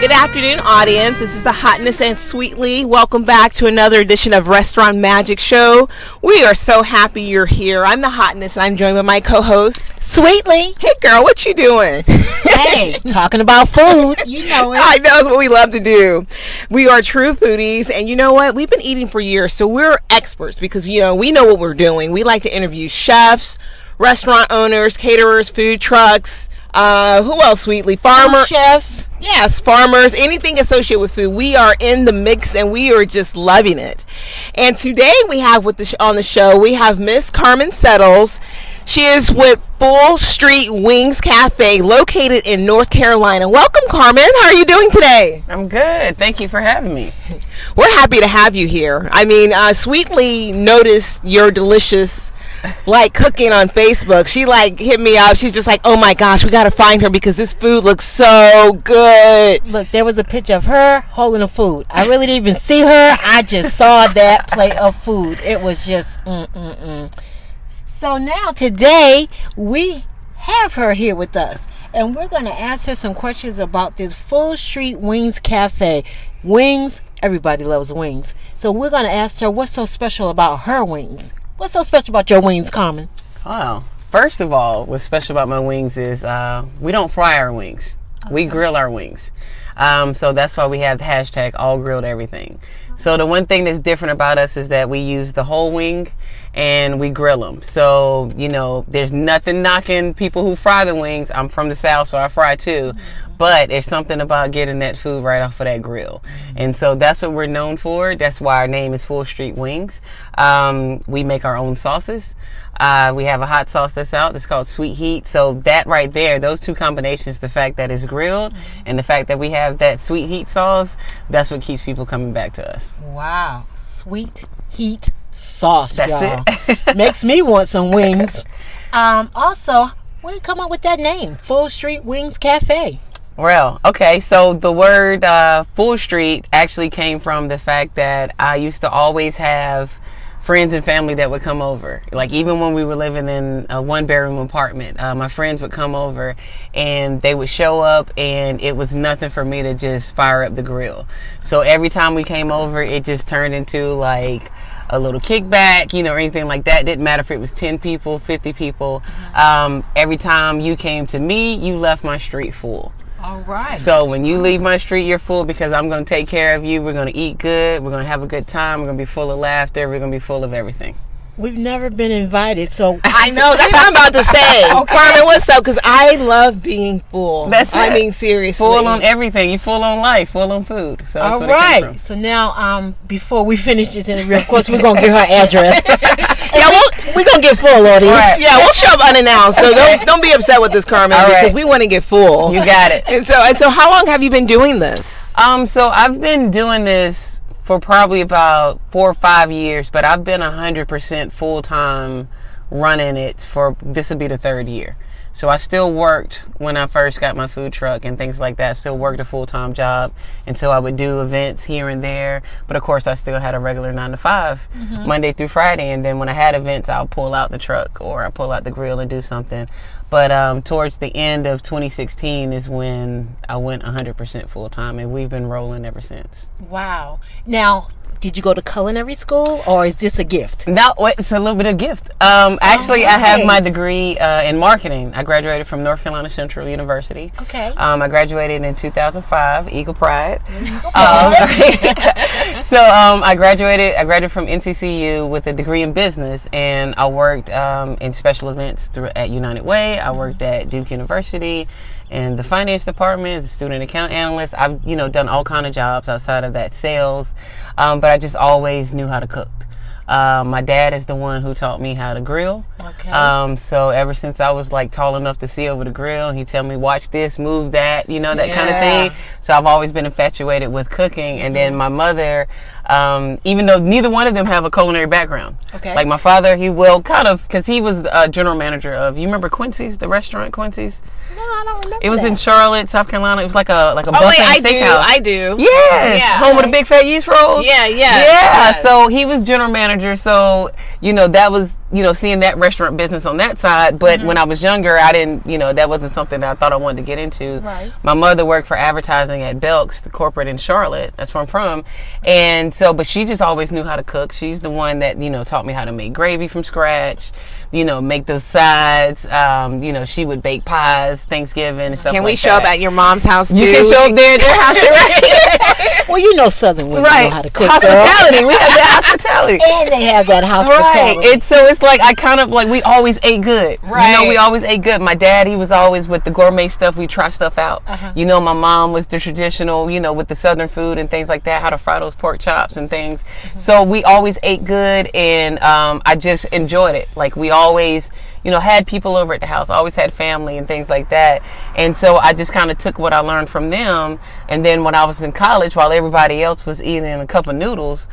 Good afternoon, audience. This is the Hotness and Sweetly. Welcome back to another edition of Restaurant Magic Show. We are so happy you're here. I'm the Hotness, and I'm joined by my co-host, Sweetly. Hey, girl, what you doing? Hey, talking about food. You know it. I know, it's what we love to do. We are true foodies, and you know what? We've been eating for years, so we're experts because, we know what we're doing. We like to interview chefs, restaurant owners, caterers, food trucks. Who else, Sweetly? Farmers. Chefs. Yes, farmers, anything associated with food. We are in the mix and we are just loving it. And today we have on the show, we have Miss Carmen Settles. She is with Full Street Wings Cafe located in North Carolina. Welcome, Carmen. How are you doing today? I'm good. Thank you for having me. We're happy to have you here. I mean, Sweetly noticed your delicious cooking on Facebook. She hit me up. She's just like, oh my gosh, we gotta find her because this food looks so good. Look, there was a picture of her holding the food. I really didn't even see her. I just saw that plate of food. It was just So now today we have her here with us, and we're gonna ask her some questions about this Full Street Wings Cafe. Wings, everybody loves wings. So we're gonna ask her what's so special about her wings. What's so special about your wings, Carmen? Oh, first of all, what's special about my wings is we don't fry our wings. Okay. We grill our wings. So that's why we have the hashtag all grilled everything. Okay. So the one thing that's different about us is that we use the whole wing and we grill them. So, there's nothing knocking people who fry the wings. I'm from the South, so I fry too. Mm-hmm. But there's something about getting that food right off of that grill. Mm-hmm. And so that's what we're known for. That's why our name is Full Street Wings. We make our own sauces. We have a hot sauce that's out. It's called Sweet Heat. So that right there, those two combinations, the fact that it's grilled mm-hmm. and the fact that we have that Sweet Heat sauce, that's what keeps people coming back to us. Wow. Sweet Heat sauce, that's y'all. It. Makes me want some wings. Also, where did you come up with that name? Full Street Wings Cafe. Well, okay, so the word Full Street actually came from the fact that I used to always have friends and family that would come over. Even when we were living in a one-bedroom apartment, my friends would come over and they would show up, and it was nothing for me to just fire up the grill. So every time we came over, it just turned into a little kickback, or anything like that. It didn't matter if it was 10 people, 50 people. Every time you came to me, you left my street full. All right. So when you leave my street, you're full because I'm going to take care of you. We're going to eat good. We're going to have a good time. We're going to be full of laughter. We're going to be full of everything. We've never been invited, so I know, that's what I'm about to say. Okay. Carmen, what's up? Because I love being full. That's it. I mean, seriously. Full on everything. You full on life, full on food. So that's all what right. It came from. So now, before we finish this interview, of course, we're gonna get her address. We're gonna get full, audience. Right. Yeah, we'll show up unannounced. So don't be upset with this, Carmen, all because right. we want to get full. You got it. And so, how long have you been doing this? So I've been doing this for probably about 4 or 5 years, but I've been 100% full-time running it for, this will be the 3rd year. So I still worked when I first got my food truck and things like that. Still worked a full-time job. And so I would do events here and there. But of course, I still had a regular 9 to 5, mm-hmm. Monday through Friday. And then when I had events, I'll pull out the truck or I pull out the grill and do something. But towards the end of 2016 is when I went 100% full-time. And we've been rolling ever since. Wow. Now, did you go to culinary school, or is this a gift? No, it's a little bit of gift. Actually, I have my degree in marketing. I graduated from North Carolina Central University. Okay. I graduated in 2005, Eagle Pride. So I graduated from NCCU with a degree in business, and I worked in special events at United Way. I worked at Duke University in the finance department as a student account analyst. I've done all kind of jobs outside of that, sales. But I just always knew how to cook. My dad is the one who taught me how to grill. Okay. So ever since I was tall enough to see over the grill, and he'd tell me, watch this, move that, that kind of thing. So I've always been infatuated with cooking. And then my mother, even though neither one of them have a culinary background. Okay. My father, he will because he was a general manager of, you remember Quincy's, the restaurant Quincy's? No, I don't remember. It was in Charlotte, South Carolina. It was like a buffet steakhouse. I do. Yes. Yeah. Home with the big fat yeast rolls. Yeah. Yeah. So he was general manager. So that was seeing that restaurant business on that side. But when I was younger, I didn't, that wasn't something that I thought I wanted to get into. Right. My mother worked for advertising at Belk's, the corporate in Charlotte. That's where I'm from. And so, but she just always knew how to cook. She's the one that, taught me how to make gravy from scratch, make those sides. She would bake pies, Thanksgiving and stuff like that. Can we show up at your mom's house too? You can show up there at their house, right? Well, Southern women know how to cook. Hospitality. We have that hospitality. And they have that hospitality. Right. It's like I kind of like we always ate good. Right. We always ate good. My dad, he was always with the gourmet stuff. We try stuff out. My mom was the traditional, with the Southern food and things like that, how to fry those pork chops and things. So we always ate good, and I just enjoyed it. Like we always, had people over at the house, always had family and things like that. And so I just kind of took what I learned from them. And then when I was in college, while everybody else was eating a cup of noodles,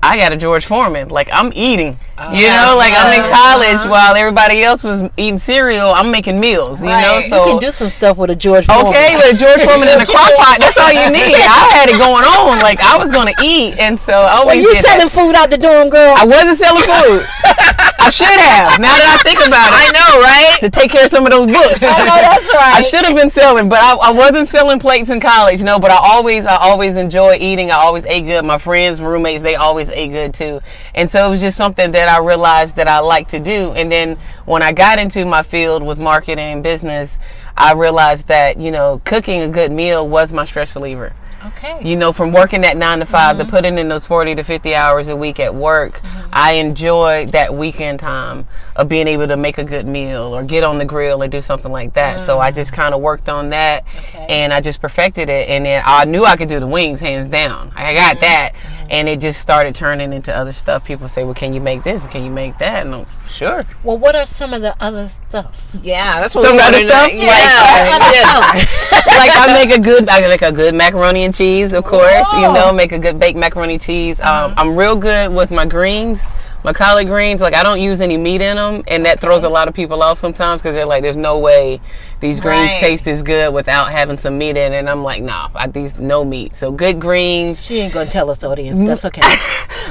I got a George Foreman. Like I'm eating, I'm in college while everybody else was eating cereal. I'm making meals, Right. So you can do some stuff with a George Foreman. Okay, with a George Foreman in a crock pot, that's all you need. I had it going on. Like I was gonna eat, and so I always you did selling that. food out the dorm, girl? I wasn't selling food. I should have. Now that I think about it, I know, right? to take care of some of those books. I know, that's right. I should have been selling, but I wasn't selling plates in college, But I always enjoy eating. I always ate good. My friends, roommates, they always ate good too. And so it was just something that I realized that I like to do. And then when I got into my field with marketing and business, I realized that, cooking a good meal was my stress reliever. Okay. From working that 9 to 5 to putting in those 40 to 50 hours a week at work, I enjoyed that weekend time of being able to make a good meal or get on the grill or do something like that. So I just kind of worked on that, and I just perfected it. And then I knew I could do the wings hands down. I got that. And it just started turning into other stuff. People say, well, can you make this? Can you make that? And I'm sure. Well, what are some of the other stuffs? Yeah, that's what Some we other wanted stuff? to know. Like I make a good macaroni and cheese, of course. Make a good baked macaroni cheese. I'm real good with my greens. My collard greens, like I don't use any meat in them, and that throws a lot of people off sometimes because they're like, "There's no way these greens taste as good without having some meat in it." And I'm like, "Nah, these no meat." So good greens. She ain't gonna tell us, audience. That's okay.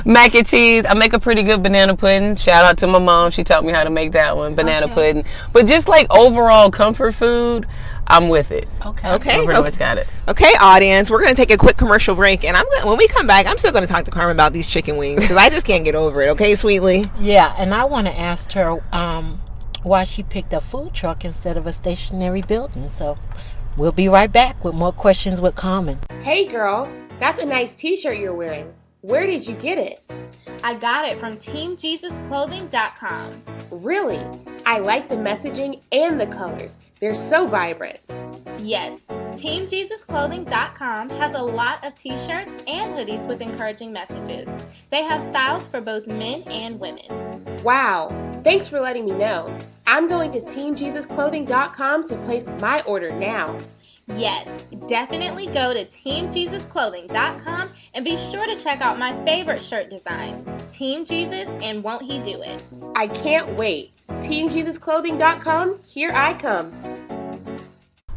Mac and cheese. I make a pretty good banana pudding. Shout out to my mom. She taught me how to make that one, banana pudding. But just like overall comfort food, I'm with it. Okay. I pretty much got it. Okay, audience, we're going to take a quick commercial break, and when we come back, I'm still going to talk to Carmen about these chicken wings because I just can't get over it. Okay, Sweetly? Yeah, and I want to ask her why she picked a food truck instead of a stationary building. So we'll be right back with more questions with Carmen. Hey girl, that's a nice t-shirt you're wearing. Where did you get it? I got it from TeamJesusClothing.com. Really? I like the messaging and the colors. They're so vibrant. Yes, TeamJesusClothing.com has a lot of t-shirts and hoodies with encouraging messages. They have styles for both men and women. Wow, thanks for letting me know. I'm going to TeamJesusClothing.com to place my order now. Yes, definitely go to TeamJesusClothing.com and be sure to check out my favorite shirt designs, Team Jesus and Won't He Do It? I can't wait. TeamJesusClothing.com, here I come.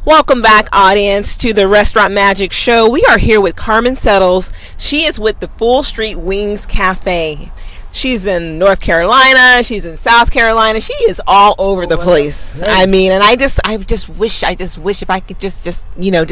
Welcome back, audience, to the Restaurant Magic Show. We are here with Carmen Settles. She is with the Full Street Wings Cafe. She's in North Carolina. She's in South Carolina. She is all over the place. I mean, and I just wish if I could just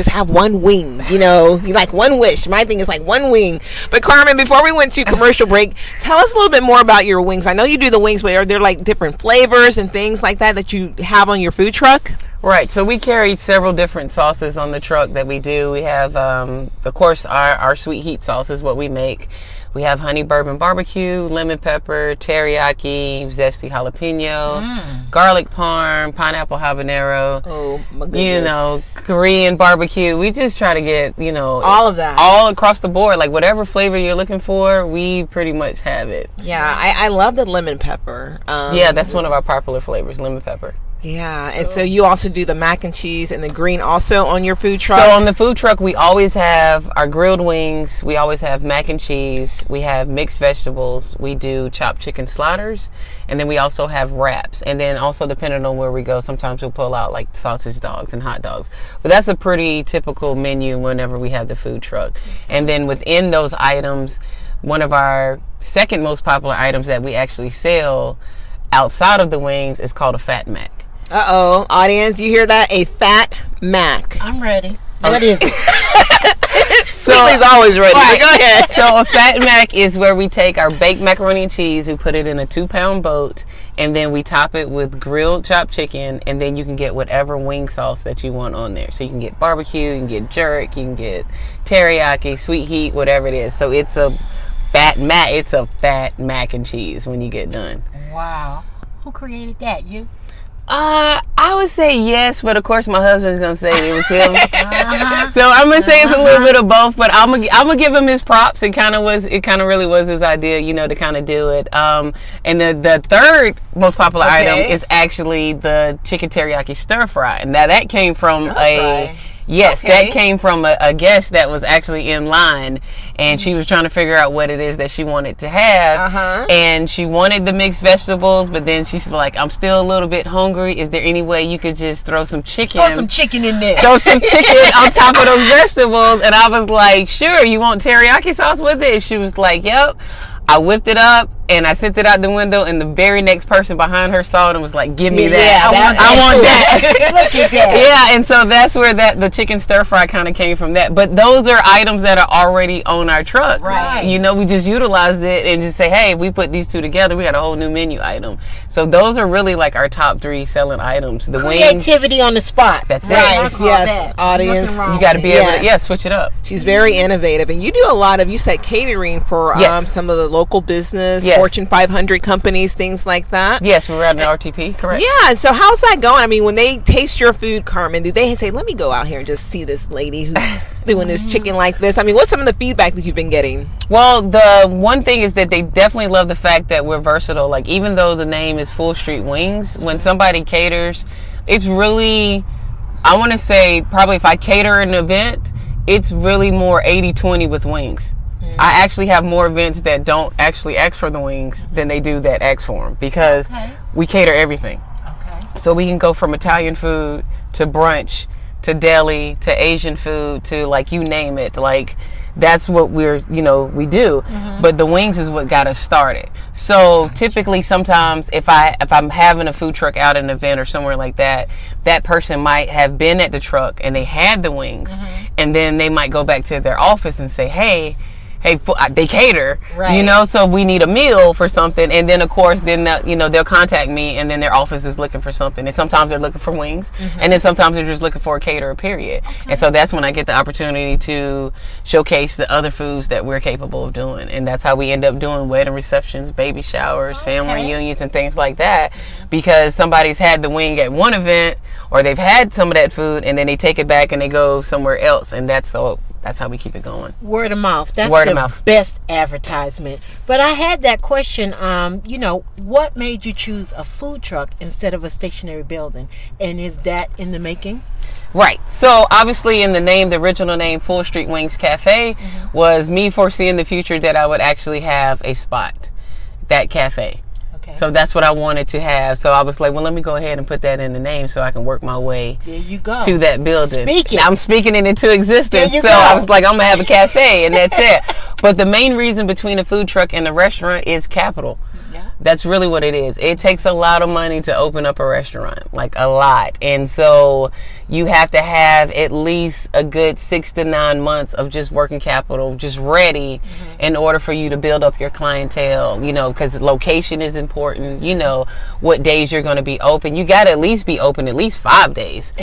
have one wing. Like one wish. My thing is like one wing. But Carmen, before we went to commercial break, tell us a little bit more about your wings. I know you do the wings, but are there like different flavors and things like that you have on your food truck? Right. So we carry several different sauces on the truck that we do. We have, of course, our sweet heat sauce is what we make. We have honey bourbon barbecue, lemon pepper, teriyaki, zesty jalapeno, garlic parm, pineapple habanero. Oh my goodness. Korean barbecue. We just try to get, all of that. All across the board. Like whatever flavor you're looking for, we pretty much have it. Yeah, I love the lemon pepper. Yeah, that's one of our popular flavors, lemon pepper. Yeah, and so you also do the mac and cheese and the green also on your food truck? So on the food truck, we always have our grilled wings. We always have mac and cheese. We have mixed vegetables. We do chopped chicken sliders. And then we also have wraps. And then also depending on where we go, sometimes we'll pull out like sausage dogs and hot dogs. But that's a pretty typical menu whenever we have the food truck. And then within those items, one of our second most popular items that we actually sell outside of the wings is called a Fat Mac. Uh-oh, audience, you hear that? A Fat Mac. I'm ready. What is it? Sweetly's always ready. Right. Go ahead. So a Fat Mac is where we take our baked macaroni and cheese, we put it in a 2-pound boat, and then we top it with grilled chopped chicken, and then you can get whatever wing sauce that you want on there. So you can get barbecue, you can get jerk, you can get teriyaki, sweet heat, whatever it is. So it's a Fat Mac. It's a Fat Mac and cheese when you get done. Wow. Who created that? You? I would say yes, but of course my husband's gonna say it was him. Uh-huh. So I'm gonna say it's a little bit of both, but I'm gonna give him his props. It kind of really was his idea, to kind of do it. And the third most popular item is actually the chicken teriyaki stir fry. Now that came from that came from a guest that was actually in line, and she was trying to figure out what it is that she wanted to have, and she wanted the mixed vegetables, but then she's like, I'm still a little bit hungry. Is there any way you could just throw some chicken? Throw some chicken in there. Throw some chicken on top of those vegetables. And I was like, sure, you want teriyaki sauce with it? And she was like, yep. I whipped it up and I sent it out the window, and the very next person behind her saw it and was like, give me that. I want that. Look at that. Yeah, and so that's where the chicken stir fry kind of came from that. But those are items that are already on our truck. Right. We just utilized it and just say, hey, we put these two together, we got a whole new menu item. So those are really like our top 3 selling items. The creativity on the spot. That's it. Right. Yes, audience. You got to be able to switch it up. She's very innovative, and you do a lot of, you said catering for some of the local business, Fortune 500 companies, things like that. Yes, we're at an RTP, correct? Yeah, so how's that going? I mean, when they taste your food, Carmen, do they say, let me go out here and just see this lady who's doing this chicken like this? I mean, what's some of the feedback that you've been getting? Well, the one thing is that they definitely love the fact that we're versatile. Like, even though the name is Full Street Wings, when somebody caters, it's really, I want to say, probably if I cater an event, it's really more 80-20 with wings. I actually have more events that don't actually ask for the wings than they do that ask for them, because we cater everything. Okay. So we can go from Italian food to brunch to deli to Asian food to, like, you name it. Like, that's what we do. But the wings is what got us started. So typically, sometimes if I'm having a food truck out at an event or somewhere like that, that person might have been at the truck and they had the wings, and then they might go back to their office and say, hey, they cater, so we need a meal for something. And then, of course, they'll contact me, and then their office is looking for something. And sometimes they're looking for wings, and then sometimes they're just looking for a caterer, period. And so that's when I get the opportunity to showcase the other foods that we're capable of doing. And that's how we end up doing wedding receptions, baby showers, family reunions, and things like that, because somebody's had the wing at one event, or they've had some of that food, and then they take it back and they go somewhere else. And that's how we keep it going. Word of mouth. That's Word the of mouth. Best advertisement. But I had that question, what made you choose a food truck instead of a stationary building? And is that in the making? Right. So obviously in the name, the original name, Full Street Wings Cafe, was me foreseeing the future that I would actually have a spot, that cafe. So that's what I wanted to have. So I was like, well, let me go ahead and put that in the name so I can work my way to that building. I'm speaking it into existence. So I was like, I'm going to have a cafe, and that's it. But the main reason between a food truck and a restaurant is capital. That's really what it is. It takes a lot of money to open up a restaurant, like a lot. And so you have to have at least a good 6 to 9 months of just working capital, just ready in order for you to build up your clientele, because location is important, what days you're going to be open. You got to at least be open at least 5 days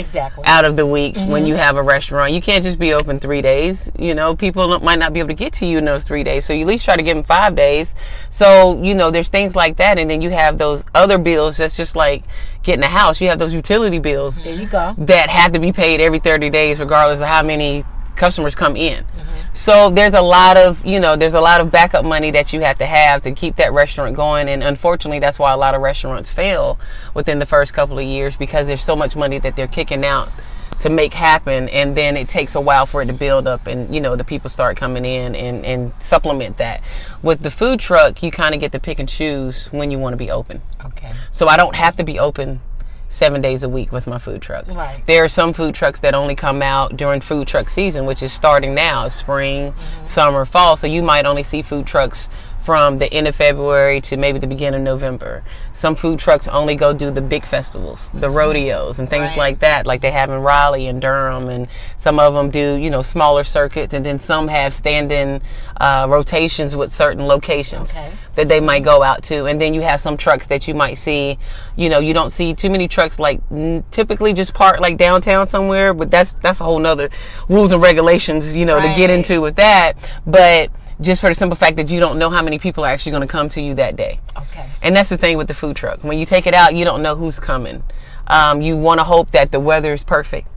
out of the week when you have a restaurant. You can't just be open 3 days. People might not be able to get to you in those 3 days. So you at least try to give them 5 days. So, there's things like that. And then you have those other bills that's just like getting a house. You have those utility bills that have to be paid every 30 days regardless of how many customers come in. So there's a lot of backup money that you have to keep that restaurant going. And unfortunately, that's why a lot of restaurants fail within the first couple of years, because there's so much money that they're kicking out to make happen, and then it takes a while for it to build up, and the people start coming in and supplement that. With the food truck, you kind of get to pick and choose when you want to be open. So I don't have to be open 7 days a week with my food truck. There are some food trucks that only come out during food truck season, which is starting now, spring, summer, fall. So you might only see food trucks from the end of February to maybe the beginning of November. Some food trucks only go do the big festivals, the rodeos and things like that, like they have in Raleigh and Durham, and some of them do, you know, smaller circuits, and then some have stand-in rotations with certain locations that they might go out to. And then you have some trucks that you might see, you know, you don't see too many trucks like typically just park like downtown somewhere, but that's a whole nother rules and regulations, you know, to get into with that. But just for the simple fact that you don't know how many people are actually going to come to you that day. And that's the thing with the food truck. When you take it out, you don't know who's coming. You want to hope that the weather is perfect.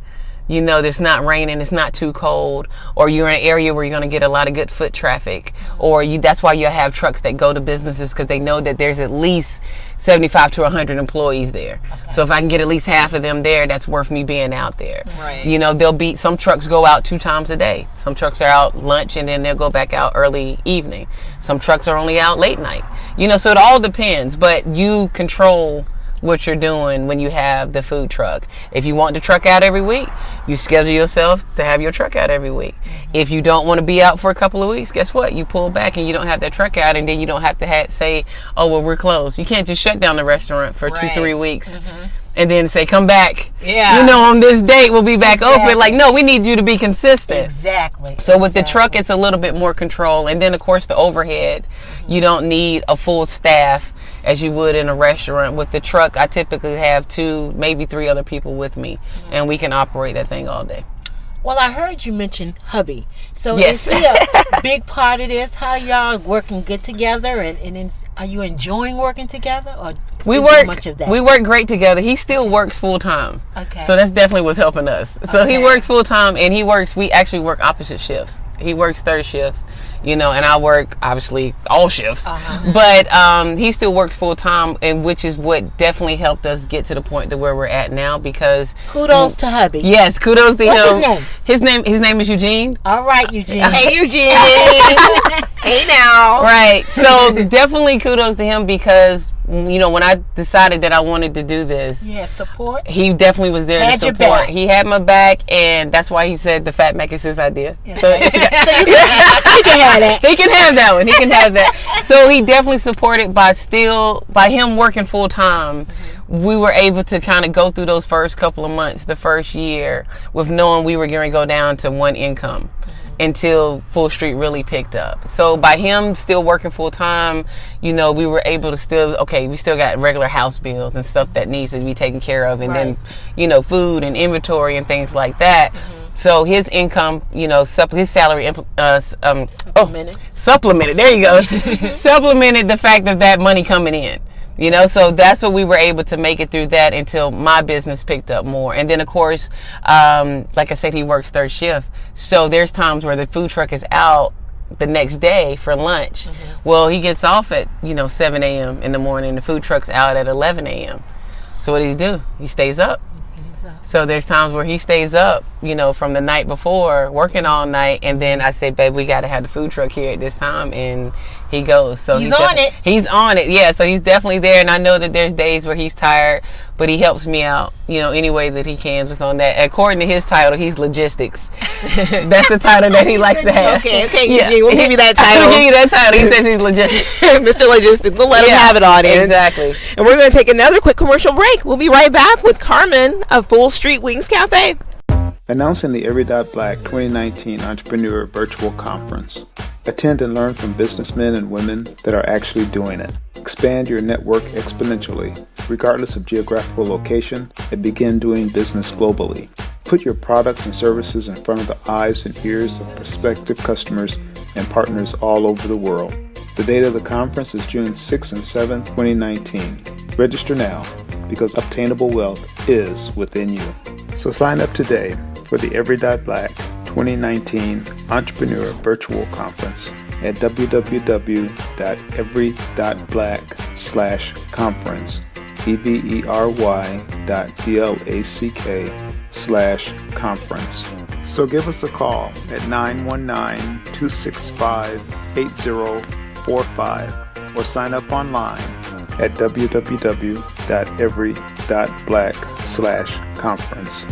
You know, it's not raining, it's not too cold, or you're in an area where you're going to get a lot of good foot traffic, or that's why you have trucks that go to businesses, because they know that there's at least 75 to 100 employees there. So if I can get at least half of them there, that's worth me being out there. You know, some trucks go out 2 times a day. Some trucks are out lunch and then they'll go back out early evening. Some trucks are only out late night. You know, so it all depends, but you control what you're doing when you have the food truck. If you want the truck out every week, you schedule yourself to have your truck out every week. If you don't want to be out for a couple of weeks, guess what? You pull back and you don't have that truck out, and then you don't have to say, oh, well, we're closed. You can't just shut down the restaurant for 2-3 weeks and then say, come back. You know, on this date we'll be back open. Like, no, we need you to be consistent. So with the truck, it's a little bit more control. And then, of course, the overhead. You don't need a full staff as you would in a restaurant. With the truck, I typically have 2, maybe 3 other people with me, and we can operate that thing all day. Well, I heard you mention hubby. So is he a big part of this? How y'all working good together, and are you enjoying working together, or we work great together. He still works full time. So that's definitely what's helping us. So he works full time, and we actually work opposite shifts. He works third shift, you know, and I work obviously all shifts. But he still works full time, and which is what definitely helped us get to the point to where we're at now. Because kudos to hubby. Yes, kudos to him. His name? His name is Eugene. All right, Eugene. Hey, Eugene. Hey now. Right. So definitely kudos to him, because you know, when I decided that I wanted to do this, support. He definitely was there to support. He had my back, and that's why he said the Fat Mac is his idea. So he can have that. He can have that one. He can have that. So he definitely supported by him working full time. We were able to kind of go through those first couple of months, the first year, with knowing we were going to go down to one income until Full Street really picked up. So by him still working full time, you know, we were able to we still got regular house bills and stuff that needs to be taken care of, and then, you know, food and inventory and things like that. So his income, you know, his salary supplemented. There you go. Supplemented the fact of that money coming in. You know, so that's what we were able to make it through that until my business picked up more. And then, of course, like I said, he works third shift. So there's times where the food truck is out the next day for lunch. Well, he gets off at, 7 a.m. in the morning. The food truck's out at 11 a.m. So what does he do? He stays up. So there's times where he stays up, from the night before, working all night. And then I say, babe, we got to have the food truck here at this time. And he goes. So he's on it. He's on it. Yeah. So he's definitely there. And I know that there's days where he's tired, but he helps me out, any way that he can. Just on that. According to his title, he's logistics. That's the title that he likes to have. Okay, Eugene, we'll give you that title. We'll give you that title. He says he's logistics. Mr. Logistics. We'll let him have it, audience. Exactly. And we're going to take another quick commercial break. We'll be right back with Carmen of Full Street Wings Cafe. Announcing the Every Black 2019 Entrepreneur Virtual Conference. Attend and learn from businessmen and women that are actually doing it. Expand your network exponentially, regardless of geographical location, and begin doing business globally. Put your products and services in front of the eyes and ears of prospective customers and partners all over the world. The date of the conference is June 6th and 7th, 2019. Register now, because obtainable wealth is within you. So sign up today for the Every Black 2019 Entrepreneur Virtual Conference at www.every.black/conference, every.black/conference. So give us a call at 919-265-8045 or sign up online at www.every.black/conference.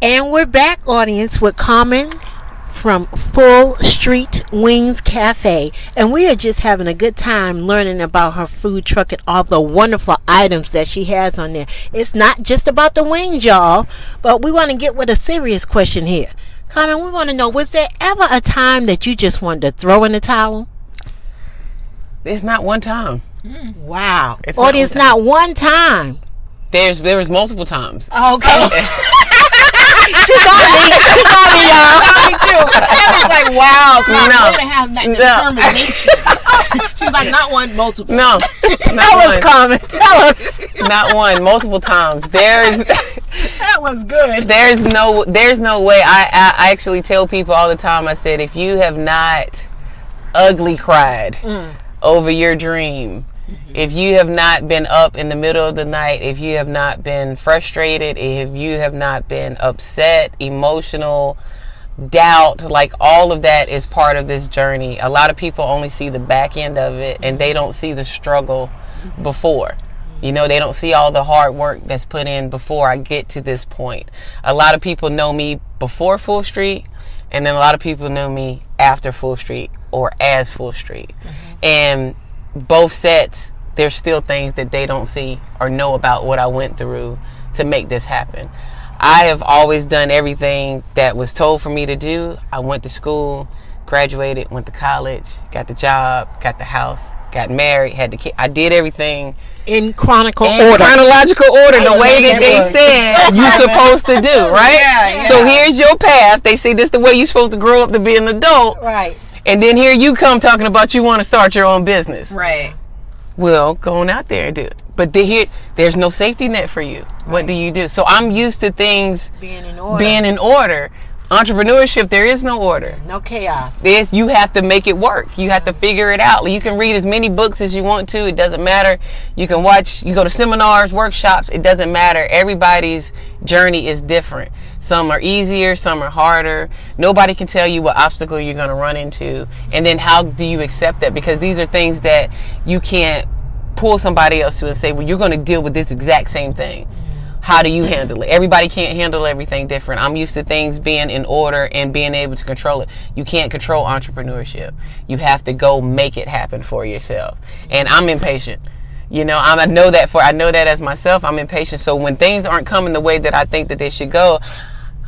And we're back, audience, with Carmen from Full Street Wings Cafe, and we are just having a good time learning about her food truck and all the wonderful items that she has on there. It's not just about the wings, y'all, but we want to get with a serious question here. Carmen, we want to know, was there ever a time that you just wanted to throw in the towel? It's not one time. Wow. It's Or not there's one time. not one time. There was multiple times. Okay. She got me. She got me, y'all. Me too. I was like, wow, Carmen, No. way to have that determination. She's like, not one, multiple. No, That not was one. Carmen. That was, Not one, multiple times. that was good. There's no way. I actually tell people all the time. I said, if you have not ugly cried over your dream, if you have not been up in the middle of the night, if you have not been frustrated, if you have not been upset, emotional, doubt, like all of that is part of this journey. A lot of people only see the back end of it, and they don't see the struggle before. You know, they don't see all the hard work that's put in before I get to this point. A lot of people know me before Full Street, and then a lot of people know me after Full Street or as Full Street. And both sets, there's still things that they don't see or know about what I went through to make this happen. I have always done everything that was told for me to do. I went to school, graduated, went to college, got the job, got the house, got married, had the kid. I did everything In chronological in order. chronological order, the I way love that they that said you're supposed to do, right? Yeah. So here's your path. They say this is the way you're supposed to grow up to be an adult. Right. And then here you come talking about you want to start your own business. Right. Well, go on out there and do it. But there's no safety net for you. What do you do? So I'm used to things Being in order. being in order. Entrepreneurship, there is no order. No chaos. You have to make it work. You have to figure it out. You can read as many books as you want to. It doesn't matter. You can you go to seminars, workshops. It doesn't matter. Everybody's journey is different. Some are easier, some are harder. Nobody can tell you what obstacle you're going to run into. And then how do you accept that? Because these are things that you can't pull somebody else to and say, well, you're going to deal with this exact same thing. How do you handle it? Everybody can't handle everything different. I'm used to things being in order and being able to control it. You can't control entrepreneurship. You have to go make it happen for yourself. And I'm impatient. You know, I know that as myself. I'm impatient. So when things aren't coming the way that I think that they should go,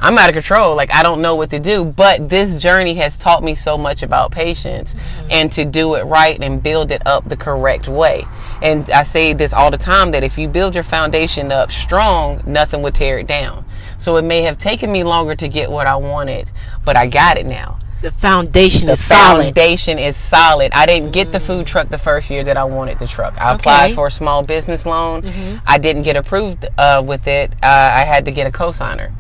I'm out of control. Like, I don't know what to do. But this journey has taught me so much about patience and to do it right and build it up the correct way. And I say this all the time, that if you build your foundation up strong, nothing would tear it down. So it may have taken me longer to get what I wanted, but I got it now. The foundation The is solid. foundation is solid. I didn't get the food truck the first year that I wanted the truck. I applied for a small business loan. I didn't get approved with it. I had to get a cosigner.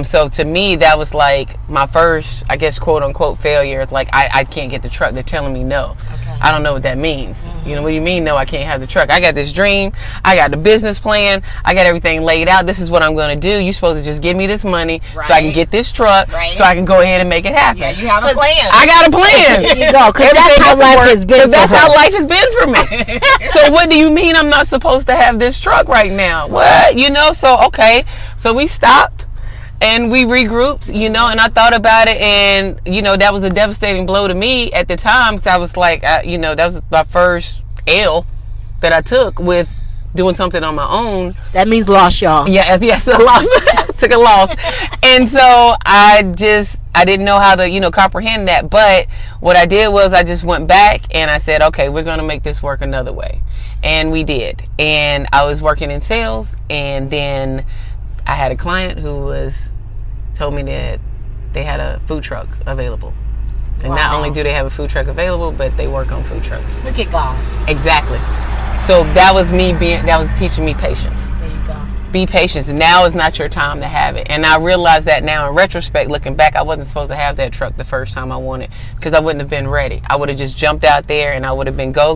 So to me, that was like my first, I guess, quote unquote failure. Like, I can't get the truck. They're telling me no. I don't know what that means. You know, what do you mean no, I can't have the truck? I got this dream. I got the business plan. I got everything laid out. This is what I'm going to do. You're supposed to just give me this money so I can get this truck so I can go ahead and make it happen. Yeah, you have a plan. I got a plan. There you go. Because that's how life has been for That's how her. life has been for me. So what do you mean I'm not supposed to have this truck right now? What? You know, so okay. So we stopped. And we regrouped, you know, and I thought about it, and, you know, that was a devastating blow to me at the time, because I was like, you know, that was my first L that I took with doing something on my own. That means loss, y'all. Yes, a loss. Took a loss. And so I didn't know how to, you know, comprehend that. But what I did was I just went back and I said, okay, we're going to make this work another way. And we did. And I was working in sales, and then I had a client who told me that they had a food truck available. And not only do they have a food truck available, but they work on food trucks. Look at God. Exactly. So that was teaching me patience. There you go. Be patient. Now is not your time to have it. And I realize that now in retrospect, looking back, I wasn't supposed to have that truck the first time I wanted, because I wouldn't have been ready. I would have just jumped out there and I would have been go,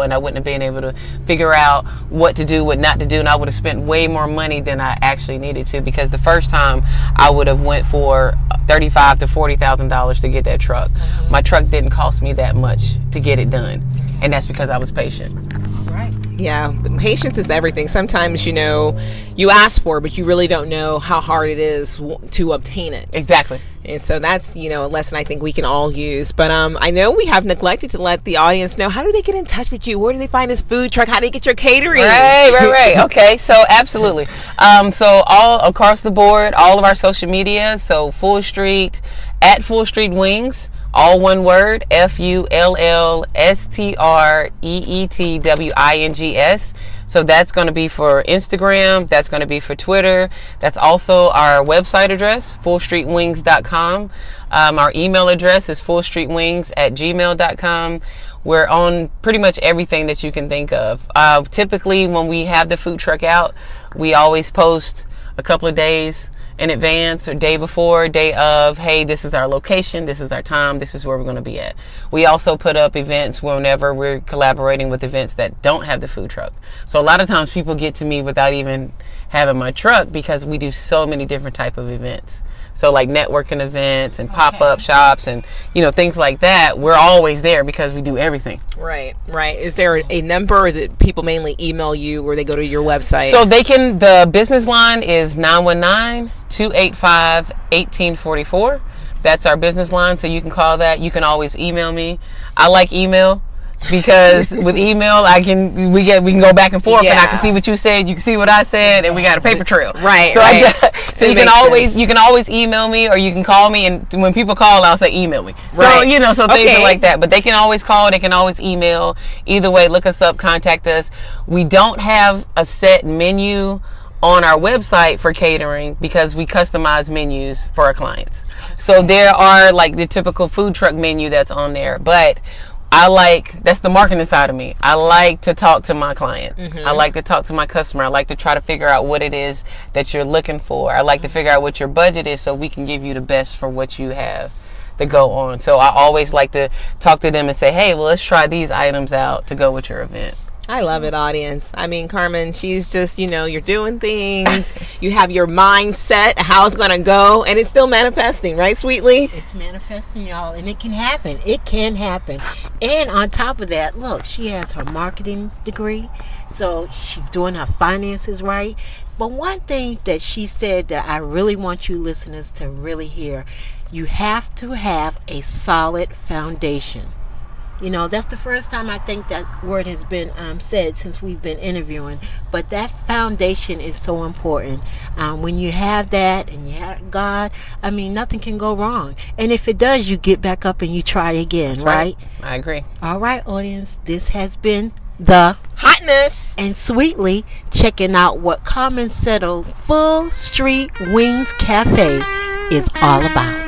and I wouldn't have been able to figure out what to do, what not to do, and I would have spent way more money than I actually needed to, because the first time I would have went for $35,000 to $40,000 to get that truck. My truck didn't cost me that much to get it done, and that's because I was patient. All right. Yeah, patience is everything. Sometimes, you ask for it, but you really don't know how hard it is to obtain it. Exactly. And so that's, a lesson I think we can all use. But I know we have neglected to let the audience know, how do they get in touch with you? Where do they find this food truck? How do they get your catering? Right. Okay, so absolutely. So all across the board, all of our social media, so Full Street, at Full Street Wings, all one word, FULLSTREETWINGS. So that's going to be for Instagram. That's going to be for Twitter. That's also our website address, fullstreetwings.com. Our email address is fullstreetwings@gmail.com. We're on pretty much everything that you can think of. Typically, when we have the food truck out, we always post a couple of days in advance or day before, day of, hey, this is our location, this is our time, this is where we're going to be at. We also put up events whenever we're collaborating with events that don't have the food truck. So a lot of times people get to me without even having my truck, because we do so many different type of events. So like networking events and pop-up shops and things like that. We're always there because we do everything. Right. Is there a number, or is it people mainly email you, or they go to your website? So the business line is 919-285-1844. That's our business line, so you can call that. You can always email me. I like email, because with email we can go back and forth, and I can see what you said, you can see what I said, and we got a paper trail. Right. So you can always email me, or you can call me, and when people call, I'll say email me. Right. So things are like that. But they can always call, they can always email. Either way, look us up, contact us. We don't have a set menu on our website for catering, because we customize menus for our clients. So there are like the typical food truck menu that's on there, but that's the marketing side of me. I like to talk to my client. I like to talk to my customer. I like to try to figure out what it is that you're looking for. I like to figure out what your budget is, so we can give you the best for what you have to go on. So I always like to talk to them and say, hey, well, let's try these items out to go with your event. I love it, audience. I mean, Carmen, she's just, you're doing things. You have your mindset, how it's going to go, and it's still manifesting, right, Sweetly? It's manifesting, y'all, and it can happen. It can happen. And on top of that, look, she has her marketing degree, so she's doing her finances right. But one thing that she said that I really want you listeners to really hear, you have to have a solid foundation. That's the first time I think that word has been said since we've been interviewing. But that foundation is so important. When you have that and you have God, nothing can go wrong. And if it does, you get back up and you try again, right? I agree. All right, audience. This has been the Hotness and Sweetly checking out what Carmen Settles Full Street Wings Cafe is all about.